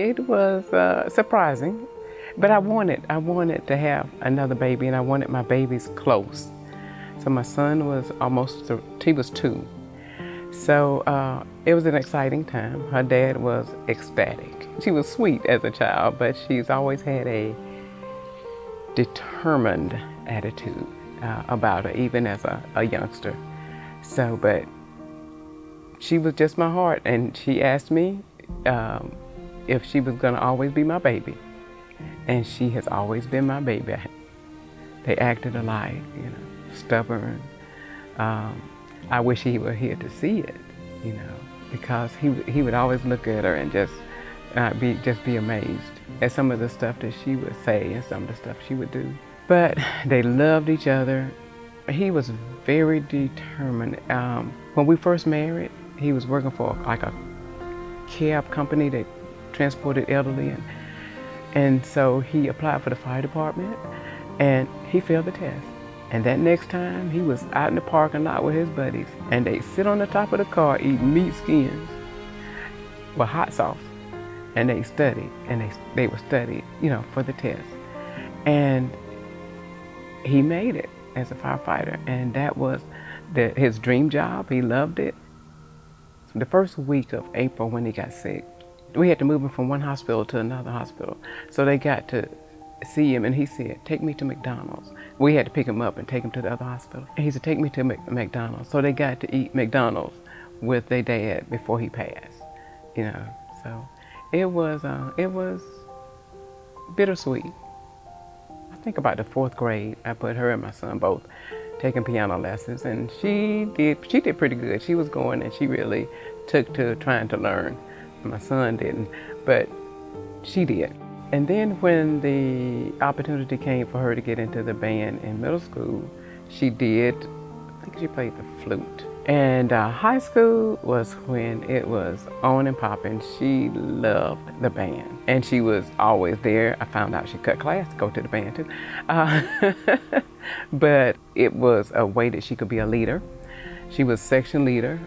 It was surprising, but I wanted to have another baby, and I wanted my babies close. So my son was he was 2. So it was an exciting time. Her dad was ecstatic. She was sweet as a child, but she's always had a determined attitude about her, even as a youngster. So, but she was just my heart, and she asked me if she was gonna always be my baby. And she has always been my baby. They acted alike, stubborn. I wish he were here to see it, because he would always look at her and just be amazed at some of the stuff that she would say and some of the stuff she would do. But they loved each other. He was very determined. When we first married, he was working for like a cab company that transported elderly, and so he applied for the fire department, and he failed the test. And that next time, he was out in the parking lot with his buddies, and they sit on the top of the car eating meat skins with hot sauce, and they studied, and they were studying, for the test. And he made it as a firefighter, and that was his dream job. He loved it. The first week of April when he got sick, we had to move him from one hospital to another hospital. So they got to see him, and he said, "Take me to McDonald's." We had to pick him up and take him to the other hospital. And he said, "Take me to McDonald's." So they got to eat McDonald's with their dad before he passed, So it was bittersweet. I think about the 4th grade, I put her and my son both taking piano lessons, and she did pretty good. She was going, and she really took to trying to learn. My son didn't, but she did. And then when the opportunity came for her to get into the band in middle school, she did. I think she played the flute. And high school was when it was on and popping. She loved the band, and she was always there. I found out she cut class to go to the band too. But it was a way that she could be a leader. She was section leader.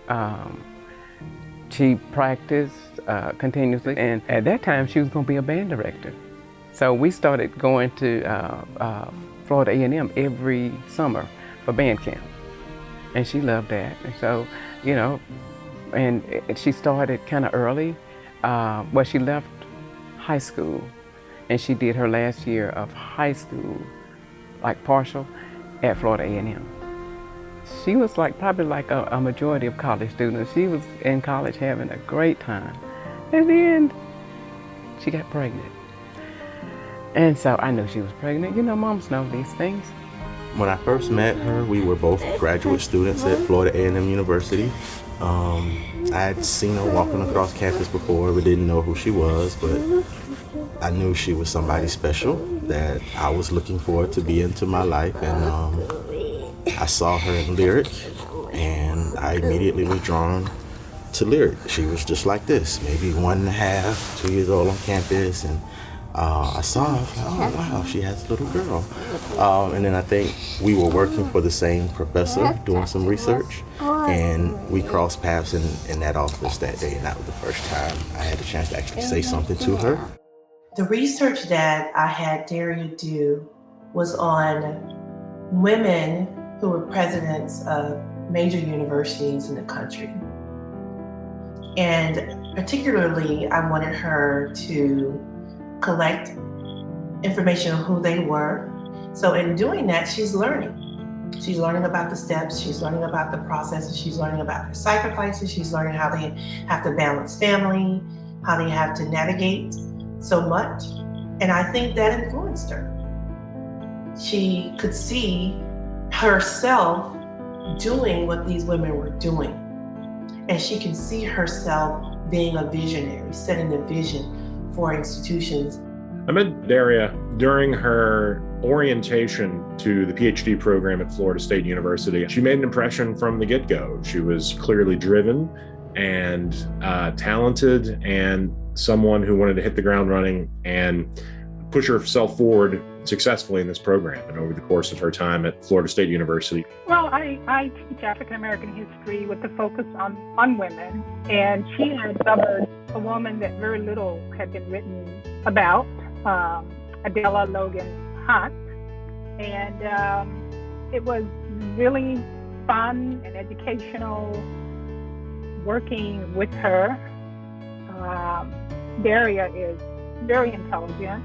She practiced continuously, and at that time she was going to be a band director. So we started going to Florida A&M every summer for band camp, and she loved that. And so, and she started kind of early. Well, she left high school, and she did her last year of high school, like partial, at Florida A&M. She was probably like a majority of college students. She was in college having a great time. And then she got pregnant. And so I knew she was pregnant. Moms know these things. When I first met her, we were both graduate students at Florida A&M University. I had seen her walking across campus before, but didn't know who she was. But I knew she was somebody special that I was looking for to be into my life. And I saw her in Lyric, and I immediately was drawn to Lyric. She was just like this, maybe 1.5, 2 years old on campus, and I saw her, I was like, oh wow, she has a little girl. And then I think we were working for the same professor doing some research, and we crossed paths in that office that day, and that was the first time I had the chance to actually say something to her. The research that I had Daria do was on women who were presidents of major universities in the country. And particularly, I wanted her to collect information on who they were. So in doing that, she's learning. She's learning about the steps, she's learning about the processes, she's learning about their sacrifices, she's learning how they have to balance family, how they have to navigate so much. And I think that influenced her. She could see herself doing what these women were doing. And she can see herself being a visionary, setting the vision for institutions. I met Daria during her orientation to the Ph.D. program at Florida State University. She made an impression from the get-go. She was clearly driven and talented, and someone who wanted to hit the ground running and push herself forward successfully in this program and over the course of her time at Florida State University? Well, I teach African American history with the focus on women, and she had covered a woman that very little had been written about, Adela Logan Hunt, and it was really fun and educational working with her. Daria is very intelligent,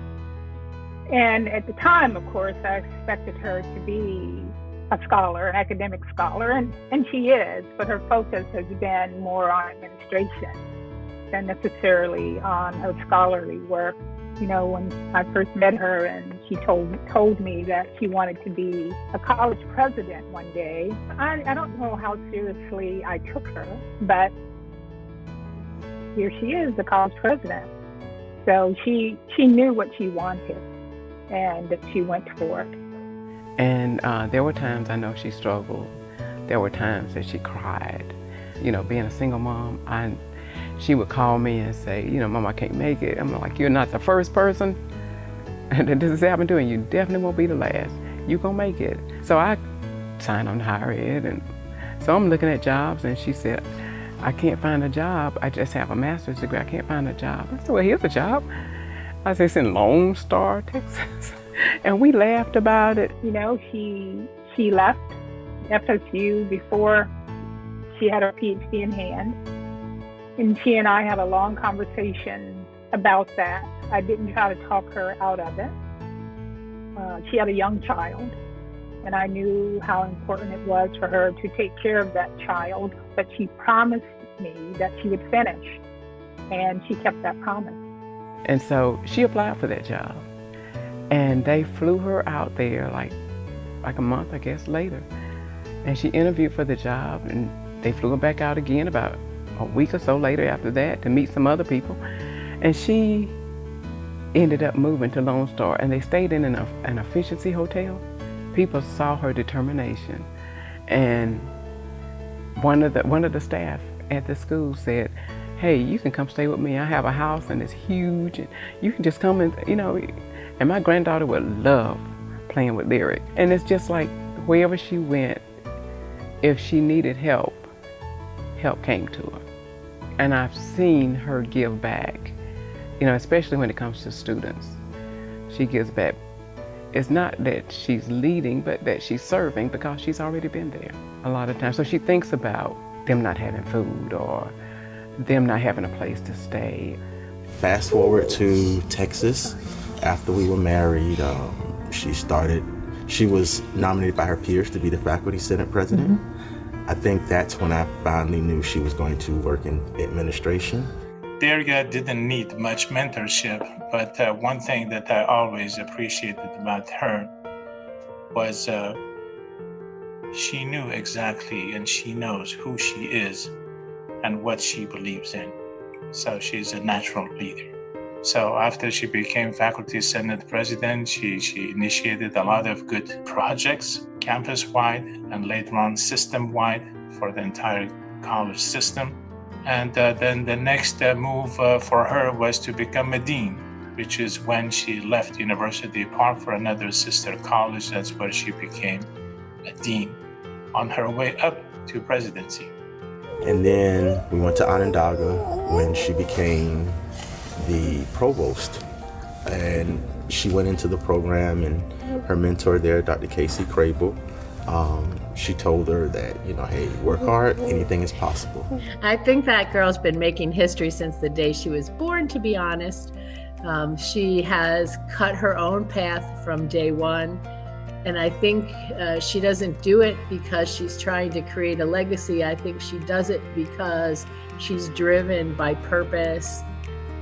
and at the time, of course, I expected her to be a scholar, an academic scholar, and she is, but her focus has been more on administration than necessarily on her scholarly work. You know, when I first met her and she told me that she wanted to be a college president one day, I don't know how seriously I took her, but here she is, the college president. So she knew what she wanted, and she went for it. And there were times I know she struggled. There were times that she cried. You know, being a single mom, she would call me and say, you know, Mom, I can't make it. I'm like, you're not the first person that this has happened to, and you definitely won't be the last. You're gonna make it. So I signed on to higher ed, and so I'm looking at jobs, and she said, I can't find a job. I just have a master's degree. I can't find a job. I said, well, here's a job. I said, it's in Lone Star, Texas. And we laughed about it. You know, she left FSU before she had her Ph.D. in hand. And she and I had a long conversation about that. I didn't try to talk her out of it. She had a young child, and I knew how important it was for her to take care of that child, but she promised me that she would finish, and she kept that promise. And so she applied for that job, and they flew her out there like a month, I guess, later. And she interviewed for the job, and they flew her back out again about a week or so later after that to meet some other people. And she ended up moving to Lone Star, and they stayed in an efficiency hotel. People saw her determination, and one of the staff at the school said, hey, you can come stay with me. I have a house and it's huge, and you can just come and, you know, and my granddaughter would love playing with Lyric. And it's just like wherever she went, if she needed help came to her. And I've seen her give back, you know, especially when it comes to students. She gives back. It's not that she's leading, but that she's serving, because she's already been there a lot of times. So she thinks about them not having food or them not having a place to stay. Fast forward to Texas. After we were married, she was nominated by her peers to be the faculty senate president. I think that's when I finally knew she was going to work in administration. Daria didn't need much mentorship, but one thing that I always appreciated about her was she knew exactly, and she knows who she is and what she believes in. So she's a natural leader. So after she became faculty senate president, she initiated a lot of good projects, campus-wide and later on system-wide for the entire college system. And then the next move for her was to become a dean, which is when she left University Park for another sister college. That's where she became a dean on her way up to presidency. And then we went to Onondaga when she became the provost, and she went into the program, and her mentor there, Dr. Casey Crable, she told her that, you know, hey, work hard, anything is possible. I think that girl's been making history since the day she was born, to be honest. She has cut her own path from day one. And I think she doesn't do it because she's trying to create a legacy. I think she does it because she's driven by purpose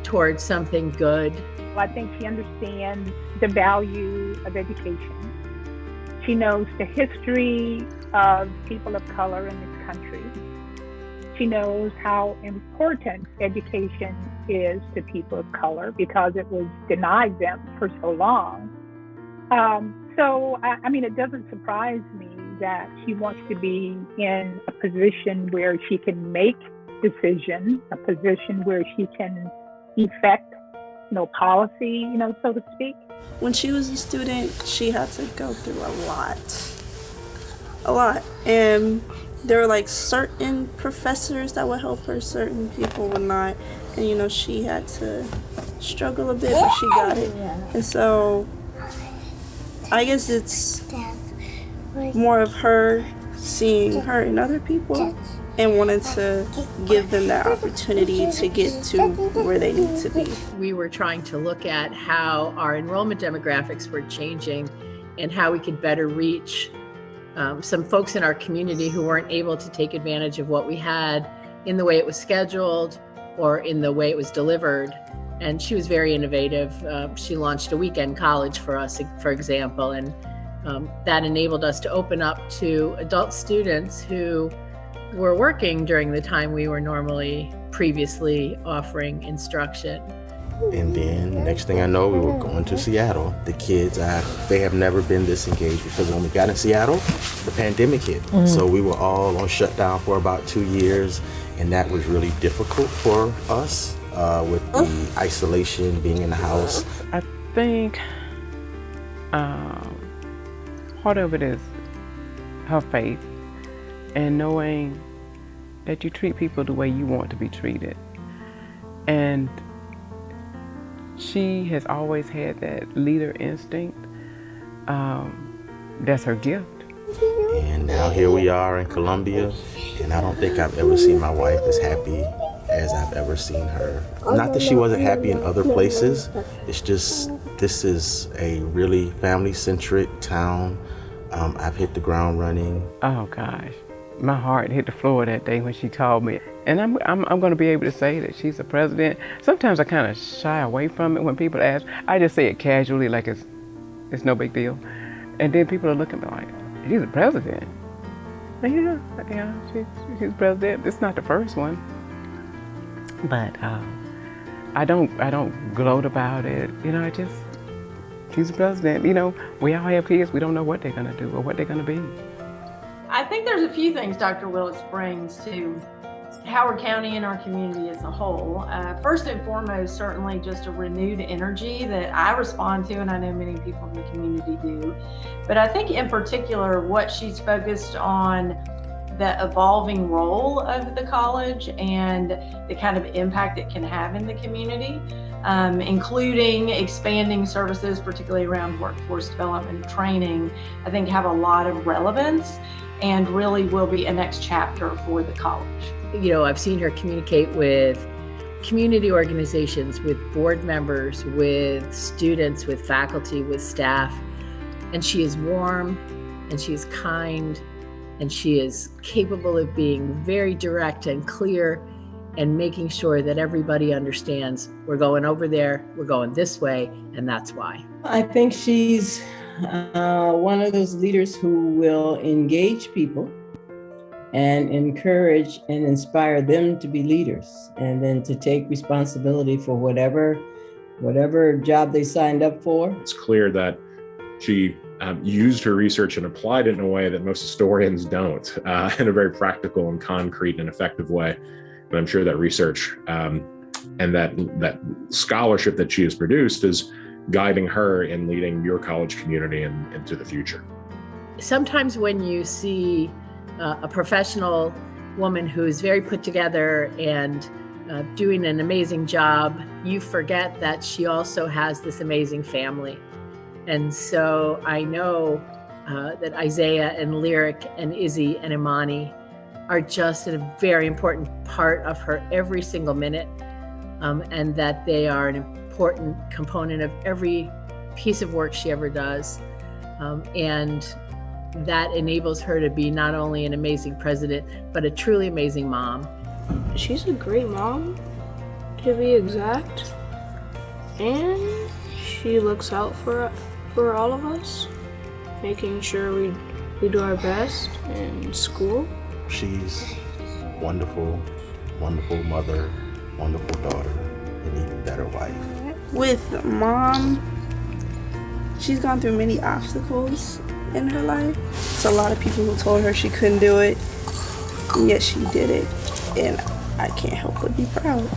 towards something good. I think she understands the value of education. She knows the history of people of color in this country. She knows how important education is to people of color because it was denied them for so long. So, I mean, it doesn't surprise me that she wants to be in a position where she can make decisions, a position where she can effect policy, so to speak. When she was a student, she had to go through a lot. And there were like certain professors that would help her, certain people would not. And she had to struggle a bit, but she got it. And so I guess it's more of her seeing her and other people and wanting to give them that opportunity to get to where they need to be. We were trying to look at how our enrollment demographics were changing and how we could better reach some folks in our community who weren't able to take advantage of what we had in the way it was scheduled or in the way it was delivered. And she was very innovative. She launched a weekend college for us, for example, and that enabled us to open up to adult students who were working during the time we were normally previously offering instruction. And then next thing I know, we were going to Seattle. The kids, they have never been this engaged because when we got in Seattle, the pandemic hit. So we were all on shutdown for about 2 years, and that was really difficult for us with the isolation, being in the house. I think part of it is her faith and knowing that you treat people the way you want to be treated. And she has always had that leader instinct. That's her gift. And now here we are in Columbia, and I don't think I've ever seen my wife as happy as I've ever seen her. Not that she wasn't happy in other places, it's just this is a really family-centric town. I've hit the ground running. Oh gosh, my heart hit the floor that day when she called me. And I'm going to be able to say that she's the president. Sometimes I kind of shy away from it when people ask. I just say it casually, like it's no big deal. And then people are looking at me like, she's the president. And yeah, she's president. It's not the first one, but I don't gloat about it. She's the president. We all have kids. We don't know what they're gonna do or what they're gonna be. I think there's a few things Dr. Willis brings to Howard County and our community as a whole. First and foremost, certainly just a renewed energy that I respond to, and I know many people in the community do. But I think in particular, what she's focused on, the evolving role of the college and the kind of impact it can have in the community, including expanding services, particularly around workforce development and training, I think have a lot of relevance and really will be a next chapter for the college. I've seen her communicate with community organizations, with board members, with students, with faculty, with staff, and she is warm and she is kind and she is capable of being very direct and clear and making sure that everybody understands we're going over there, we're going this way, and that's why. I think she's one of those leaders who will engage people and encourage and inspire them to be leaders, and then to take responsibility for whatever job they signed up for. It's clear that she used her research and applied it in a way that most historians don't, in a very practical and concrete and effective way. But I'm sure that research and that scholarship that she has produced is guiding her in leading your college community into the future. Sometimes when you see a professional woman who's very put together and doing an amazing job, you forget that she also has this amazing family. And so I know that Isaiah and Lyric and Izzy and Imani are just a very important part of her every single minute, and that they are an important component of every piece of work she ever does. And that enables her to be not only an amazing president, but a truly amazing mom. She's a great mom, to be exact, and she looks out for all of us, making sure we do our best in school. She's wonderful, wonderful mother, wonderful daughter, and even better wife. With Mom, she's gone through many obstacles in her life. It's a lot of people who told her she couldn't do it, and yet she did it, and I can't help but be proud.